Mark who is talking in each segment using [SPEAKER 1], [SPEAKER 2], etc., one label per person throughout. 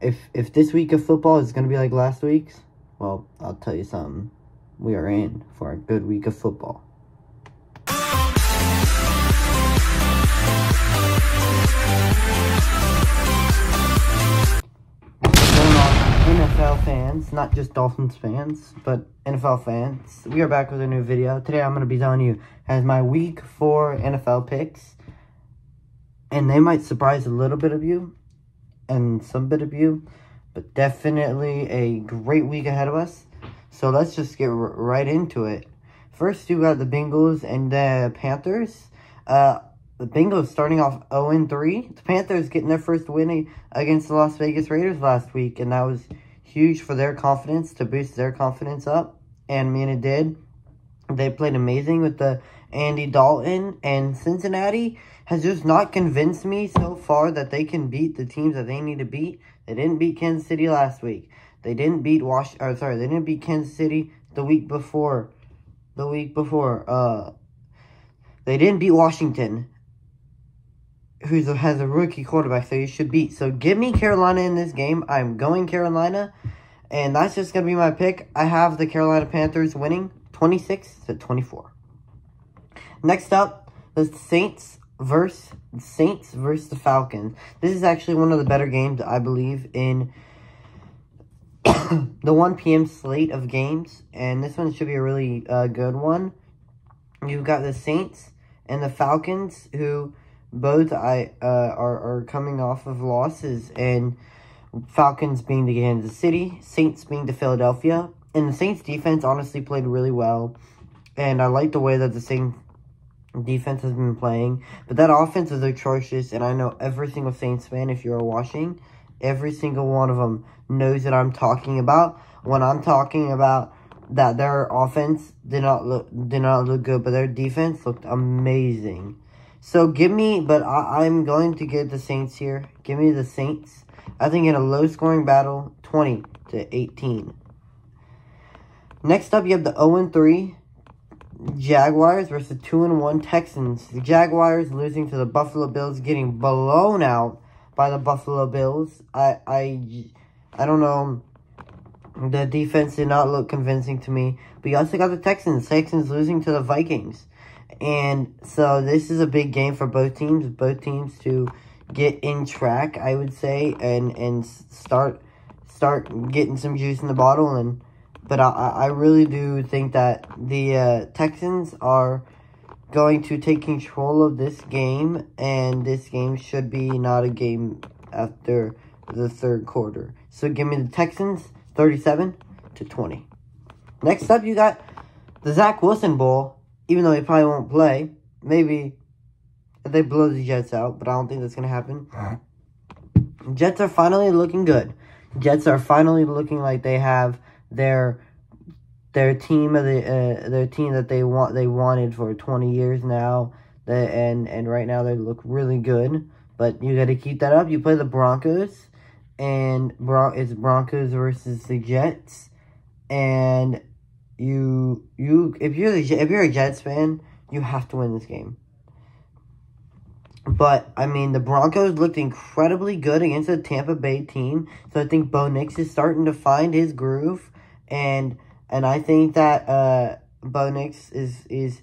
[SPEAKER 1] if this week of football is going to be like last week's, well, I'll tell you something. We are in for a good week of football. NFL fans, not just Dolphins fans, but NFL fans, we are back with a new video. Today I'm going to be telling you as my week 4 NFL picks, and they might surprise a little bit of you and some bit of you, but definitely a great week ahead of us. So let's just get right into it. First, you got the Bengals and the Panthers. The Bengals starting off 0-3. The Panthers getting their first win against the Las Vegas Raiders last week, and that was huge for their confidence, to boost their confidence up. And, man, it did. They played amazing with the Andy Dalton, and Cincinnati has just not convinced me so far that they can beat the teams that they need to beat. They didn't beat Kansas City last week. They didn't beat they didn't beat Kansas City the week before. They didn't beat Washington, who has a rookie quarterback, so you should beat. So give me Carolina in this game. I'm going Carolina, and that's just going to be my pick. I have the Carolina Panthers winning 26-24. Next up, the Saints versus the Falcons. This is actually one of the better games, I believe, in the 1 p.m. slate of games, and this one should be a really good one. You've got the Saints and the Falcons, who both are coming off of losses, and Falcons being the Kansas City, Saints being the Philadelphia. And the Saints defense honestly played really well, and I like the way that the Saints defense has been playing. But that offense is atrocious, and I know every single Saints fan, if you're watching, every single one of them knows that I'm talking about when I'm talking about that their offense did not look good, but their defense looked amazing. So give me, but I'm going to get the Saints here. Give me the Saints. I think in a low-scoring battle, 20-18. Next up, you have the 0-3 Jaguars versus 2-1 Texans. The Jaguars losing to the Buffalo Bills, getting blown out by the Buffalo Bills. I don't know. The defense did not look convincing to me. But you also got the Texans. Texans losing to the Vikings. And so this is a big game for both teams. Both teams to get in track, I would say, and start getting some juice in the bottle. But I really do think that the Texans are going to take control of this game, and this game should be not a game after the third quarter. So give me the Texans 37-20. Next up, you got the Zach Wilson Bowl. Even though he probably won't play, maybe if they blow the Jets out, but I don't think that's going to happen. Jets are finally looking good. Jets are finally looking like they have their team of their team that they wanted for 20 years now. And right now they look really good. But you got to keep that up. You play the Broncos, and it's Broncos versus the Jets, and if you're a Jets fan, you have to win this game. But I mean, the Broncos looked incredibly good against a Tampa Bay team, so I think Bo Nix is starting to find his groove, and I think that Bo Nix is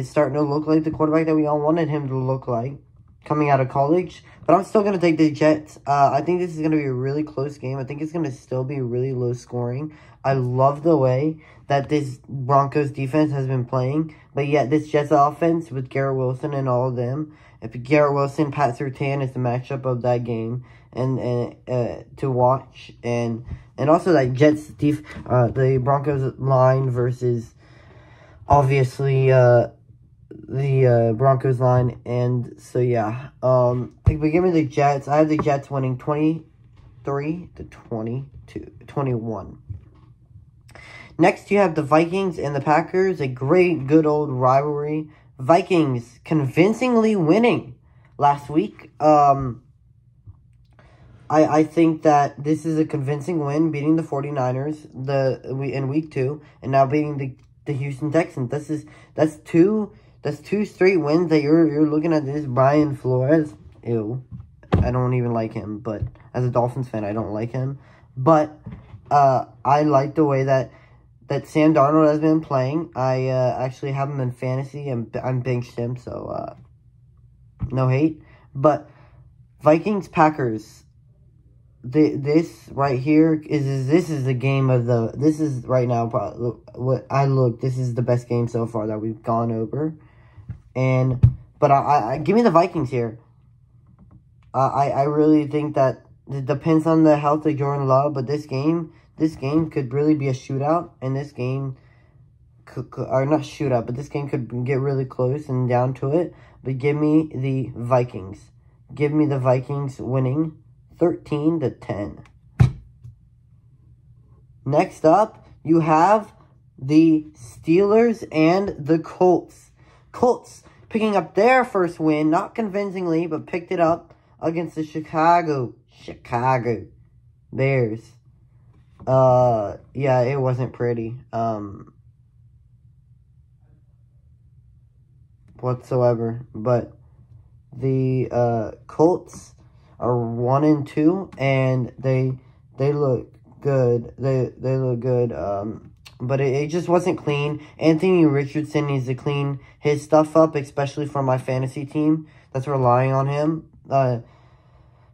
[SPEAKER 1] starting to look like the quarterback that we all wanted him to look like coming out of college. But I'm still going to take the Jets. I think this is going to be a really close game. I think it's going to still be really low scoring. I love the way that this Broncos defense has been playing. But yet this Jets offense with Garrett Wilson and all of them. If Garrett Wilson, Pat Surtain is the matchup of that game and to watch. And also that Jets the Broncos line versus obviously the Broncos line. And so yeah, but give me the Jets. I have the Jets winning 23-21. Next, you have the Vikings and the Packers, a great, good old rivalry. Vikings convincingly winning last week. I think that this is a convincing win, beating the 49ers in week 2, and now beating the Houston Texans. That's two straight wins that you're looking at. This Brian Flores, ew, I don't even like him. But as a Dolphins fan, I don't like him. But I like the way that Sam Darnold has been playing. I actually have him in fantasy, and I'm benched him, so no hate. But Vikings-Packers, this right here is the game of the, this is right now, probably, this is the best game so far that we've gone over. But I give me the Vikings here. I really think that it depends on the health of Jordan Love, but this game could really be a shootout, and this game or not shootout, but this game could get really close and down to it. But give me the Vikings. Give me the Vikings winning 13-10. Next up, you have the Steelers and the Colts. Colts picking up their first win, not convincingly, but picked it up against the Chicago Bears. Yeah, it wasn't pretty. Whatsoever. But the Colts are 1-2, and they look good. They look good. But it just wasn't clean. Anthony Richardson needs to clean his stuff up, especially for my fantasy team that's relying on him. But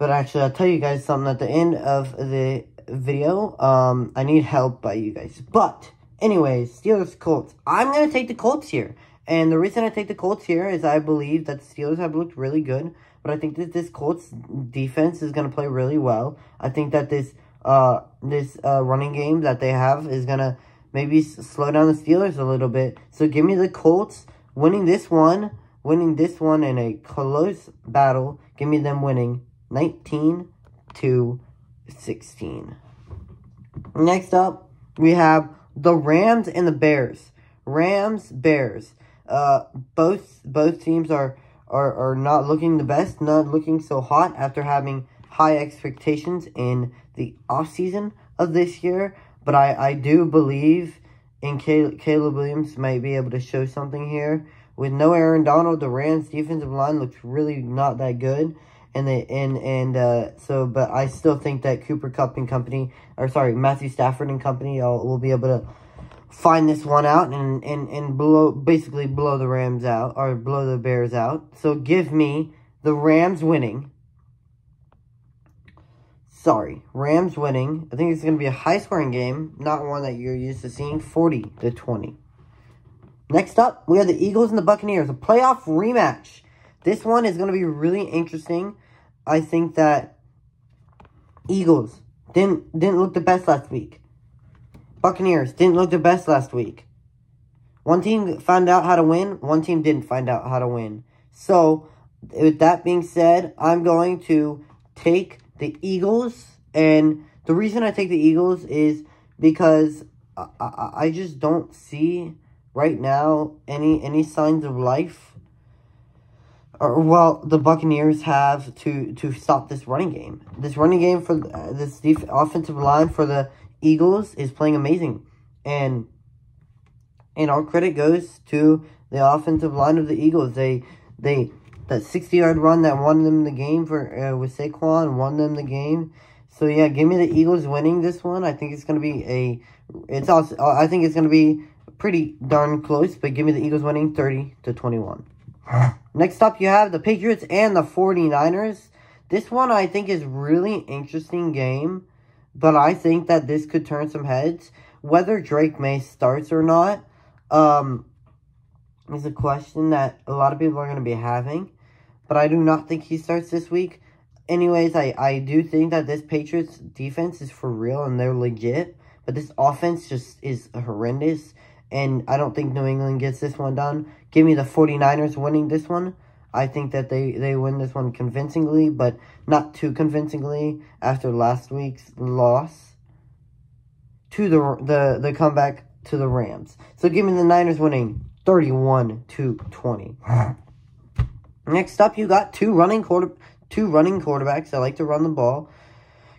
[SPEAKER 1] actually, I'll tell you guys something at the end of the video. I need help by you guys. But anyways, Steelers Colts. I'm gonna take the Colts here. And the reason I take the Colts here is I believe that the Steelers have looked really good. But I think that this Colts defense is going to play really well. I think that this running game that they have is going to maybe slow down the Steelers a little bit. So give me the Colts winning this one in a close battle. Give me them winning 19-16. Next up, we have the Rams and the Bears. Bears. Both teams are not looking the best, not looking so hot after having high expectations in the offseason of this year. But I do believe in Caleb Williams might be able to show something here. With no Aaron Donald, the Rams defensive line looks really not that good. But I still think that Cooper Kupp and company, Matthew Stafford and company will be able to find this one out and basically blow the Rams out, or blow the Bears out. So give me the Rams winning. Rams winning. I think it's going to be a high-scoring game, not one that you're used to seeing, 40-20. Next up, we have the Eagles and the Buccaneers, a playoff rematch. This one is going to be really interesting. I think that Eagles didn't look the best last week. Buccaneers didn't look the best last week. One team found out how to win. One team didn't find out how to win. So, with that being said, I'm going to take the Eagles. And the reason I take the Eagles is because I just don't see right now any signs of life. The Buccaneers have to stop this running game. This running game for this offensive line for the Eagles is playing amazing, and all credit goes to the offensive line of the Eagles. That 60-yard run that won them the game with Saquon won them the game. So yeah, give me the Eagles winning this one. I think it's gonna be I think it's gonna be pretty darn close, but give me the Eagles winning 30-21. Next up, you have the Patriots and the 49ers. This one I think is really interesting game. But I think that this could turn some heads. Whether Drake May starts or not is a question that a lot of people are going to be having. But I do not think he starts this week. Anyways, I do think that this Patriots defense is for real and they're legit. But this offense just is horrendous. And I don't think New England gets this one done. Give me the 49ers winning this one. I think that they win this one convincingly, but not too convincingly after last week's loss to the comeback to the Rams. So give me the Niners winning 31-20. Next up, you got two running quarterbacks that like to run the ball.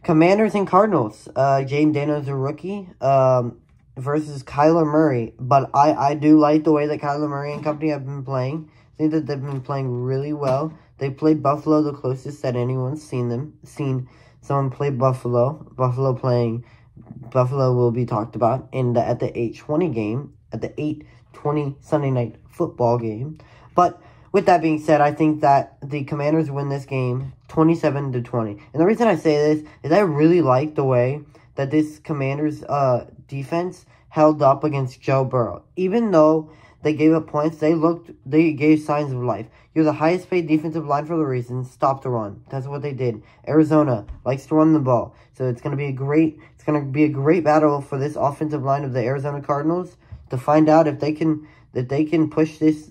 [SPEAKER 1] Commanders and Cardinals. Jaden Daniels, a rookie, versus Kyler Murray. But I do like the way that Kyler Murray and company have been playing. I think that they've been playing really well. They played Buffalo the closest that anyone's seen someone play Buffalo. Buffalo will be talked about at the 8:20 game, at the 8:20 Sunday Night Football game. But with that being said, I think that the Commanders win this game 27-20. And the reason I say this is I really like the way that this Commanders defense held up against Joe Burrow. Even though they gave up points, they gave signs of life. You're the highest paid defensive line for the reason. Stop the run. That's what they did. Arizona likes to run the ball. So it's gonna be a great battle for this offensive line of the Arizona Cardinals to find out if they can push this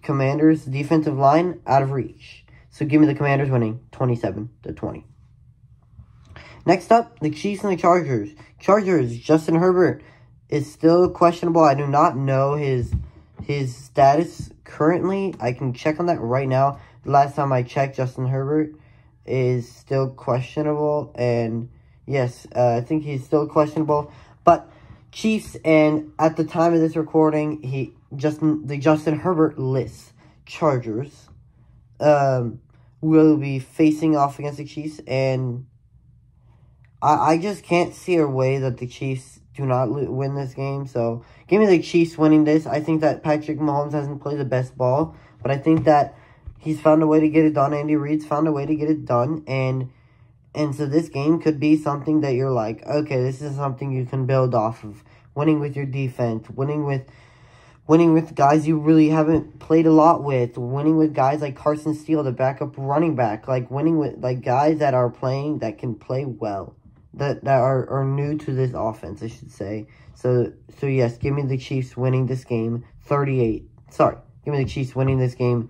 [SPEAKER 1] Commanders defensive line out of reach. So give me the Commanders winning 27-20. Next up, the Chiefs and the Chargers. Justin Herbert is still questionable. I do not know his status currently. I can check on that right now. The last time I checked, Justin Herbert is still questionable. And yes, I think he's still questionable. But Chiefs, and at the time of this recording, the Justin Herbert list Chargers will be facing off against the Chiefs, and I just can't see a way that the Chiefs do not win this game. So give me the Chiefs winning this. I think that Patrick Mahomes hasn't played the best ball, but I think that he's found a way to get it done. Andy Reid's found a way to get it done, and so this game could be something that you're like, okay, this is something you can build off of. Winning with your defense, winning with guys you really haven't played a lot with, winning with guys like Carson Steele, the backup running back, like winning with like guys that are playing, that can play well, that are new to this offense, I should say. So yes, give me the Chiefs winning this game 38. Sorry, give me the Chiefs winning this game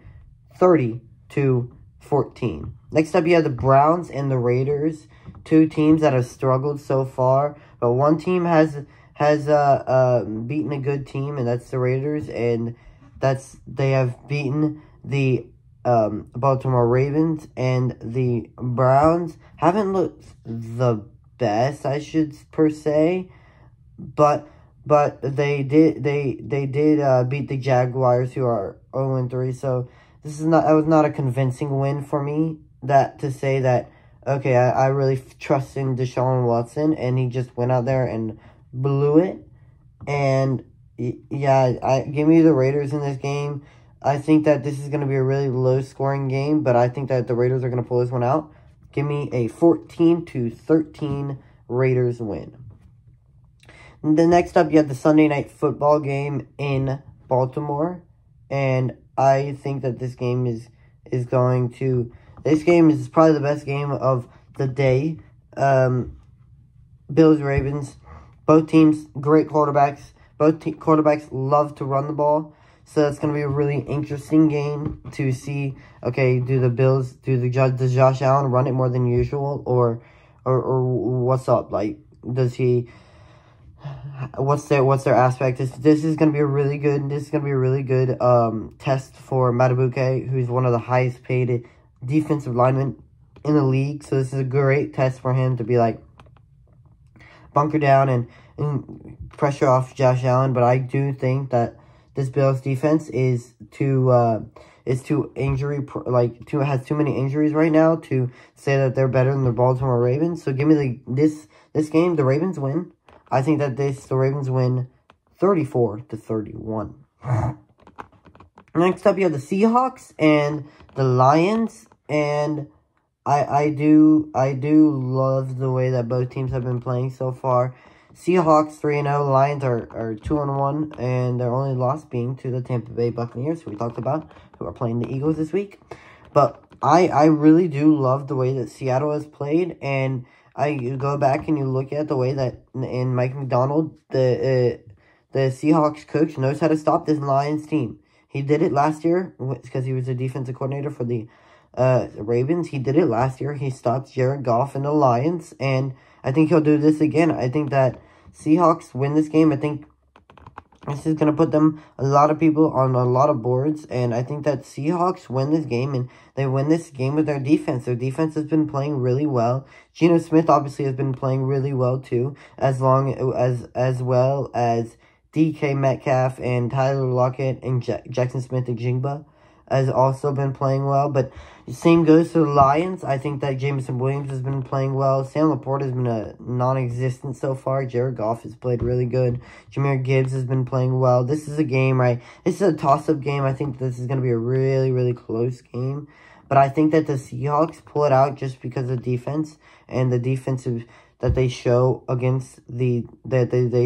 [SPEAKER 1] 30-14. Next up, you have the Browns and the Raiders, two teams that have struggled so far, but one team has beaten a good team, and that's the Raiders, and they have beaten the Baltimore Ravens, and the Browns haven't looked the best, I should per se, but they did beat the Jaguars, who are 0-3. So that was not a convincing win for me, to say that okay, I really trust in Deshaun Watson, and he just went out there and blew it. And yeah, give me the Raiders in this game. I think that this is going to be a really low-scoring game, but I think that the Raiders are going to pull this one out. Give me a 14-13 Raiders win. The next up, you have the Sunday Night Football game in Baltimore, and I think that this game is probably the best game of the day. Bills, Ravens, both teams, great quarterbacks. Both quarterbacks love to run the ball. So that's going to be a really interesting game to see, okay, does Josh Allen run it more than usual, or what's up? Like, what's their aspect? This is going to be a really good test for Madubuike, who's one of the highest paid defensive linemen in the league. So this is a great test for him to be like, bunker down and pressure off Josh Allen. But I do think that this Bills defense has too many injuries right now to say that they're better than the Baltimore Ravens. So give me this game, the Ravens win. I think that the Ravens win 34-31. Next up, you have the Seahawks and the Lions, and I do love the way that both teams have been playing so far. Seahawks 3-0, Lions are 2-1, and their only loss being to the Tampa Bay Buccaneers, who we talked about, who are playing the Eagles this week. But I really do love the way that Seattle has played, and you go back and you look at the way that in Mike Macdonald, the Seahawks coach, knows how to stop this Lions team. He did it last year because he was a defensive coordinator for the Ravens. He did it last year. He stopped Jared Goff and the Lions, and I think he'll do this again. I think that Seahawks win this game. I think this is going to put a lot of people on a lot of boards, and I think that Seahawks win this game, and they win this game with their defense. Their defense has been playing really well. Geno Smith obviously has been playing really well too, as well as DK Metcalf and Tyler Lockett and Jackson Smith-Njigba has also been playing well. But the same goes to the Lions. I think that Jameson Williams has been playing well. Sam Laporta has been a non-existent so far. Jared Goff has played really good. Jahmyr Gibbs has been playing well. This is a game, right? This is a toss-up game. I think this is going to be a really, really close game. But I think that the Seahawks pull it out just because of defense and the defensive that they show against they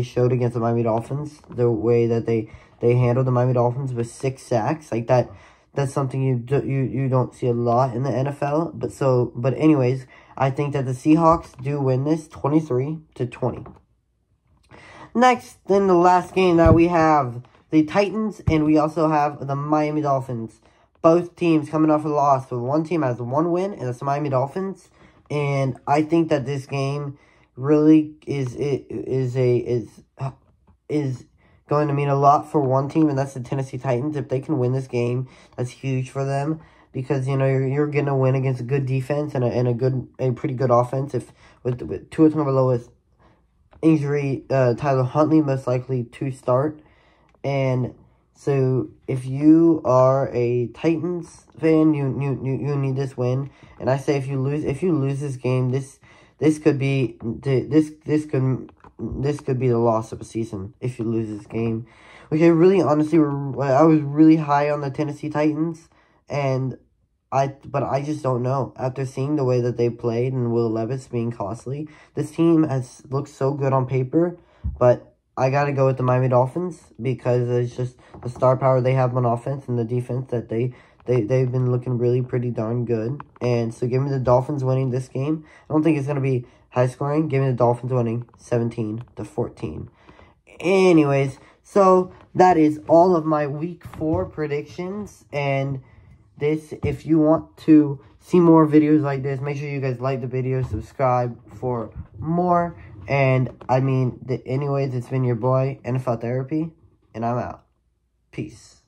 [SPEAKER 1] showed against the Miami Dolphins. The way that they handled the Miami Dolphins with 6 sacks, like that. That's something you don't see a lot in the NFL. But anyways, I think that the Seahawks do win this 23-20. Next, then the last game that we have the Titans and we also have the Miami Dolphins. Both teams coming off a loss. So one team has 1 win, and it's the Miami Dolphins. And I think that this game really is going to mean a lot for one team, and that's the Tennessee Titans. If they can win this game, that's huge for them because you know you're getting a win against a good defense and a pretty good offense. If with Tua Tagovailoa's injury, Tyler Huntley most likely to start, and so if you are a Titans fan, you need this win. And I say if you lose this game, this could be this could be the loss of a season if you lose this game. Which I really honestly I was really high on the Tennessee Titans, but I just don't know. After seeing the way that they played and Will Levis being costly, this team has looked so good on paper, but I got to go with the Miami Dolphins because it's just the star power they have on offense and the defense that they've been looking really pretty darn good. And so give me the Dolphins winning this game. I don't think it's going to be high scoring. Give me the Dolphins winning 17-14. Anyways, so that is all of my week 4 predictions. And this, if you want to see more videos like this, make sure you guys like the video, subscribe for more. And I mean, anyways, it's been your boy, NFL Therapy, and I'm out. Peace.